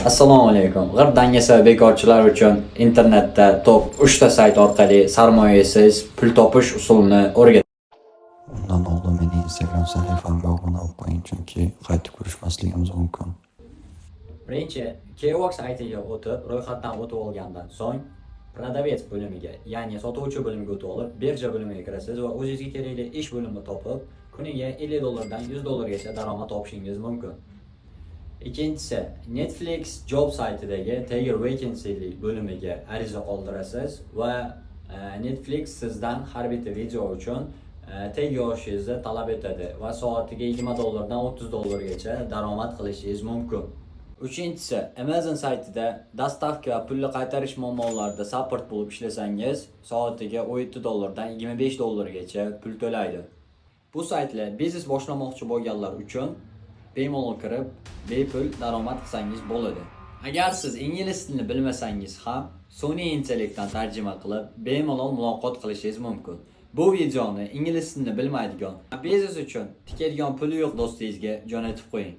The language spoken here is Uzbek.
Assalomu alaykum. G'irb dangasa bekorchilar uchun internetda top 3 ta sayt orqali sarmoyasiz pul topish usulini o'rgat. Undan oldin meni Instagram sahifamga obuna bo'lib qo'ying, chunki qaytib ko'rishmasligimiz mumkin. Birinchi, Keyword saytiga o'tib, ro'yxatdan o'tib olgandan so'ng Prodavets bo'limiga, ya'ni sotuvchi bo'limiga o'tib olib, birja bo'limiga kirasiz va o'zingizga kerakli ish bo'limini topib, kuniga $50 dan $100 gacha daromad topishingiz mumkin. Ikkinchisi, Netflix job saytidagi Tagger Vacancy bo'limiga ariza qoldirasiz va Netflix sizdan har bitta video uchun tag yozishingizni talab etadi va soatiga $20 dan $30 gacha daromad qilishingiz mumkin. Uchinchisi, Amazon saytida dostavka va pulni qaytarish muammolarida support bo'lib ishlasangiz, soatiga $17 dan $25 gacha pul to'laydi. Bu saytlar biznes boshlamoqchi bo'lganlar uchun bemalol kirib, bepul daromad qilsangiz bo'ladi. Agar siz ingliz tilini bilmasangiz ham, sun'iy intellektdan tarjima qilib, bemalol muloqot qilishingiz mumkin. Bu videoni ingliz tilini bilmaydigan, biznes uchun tikadigan puli yo'q do'stingizga jo'natib qo'ying.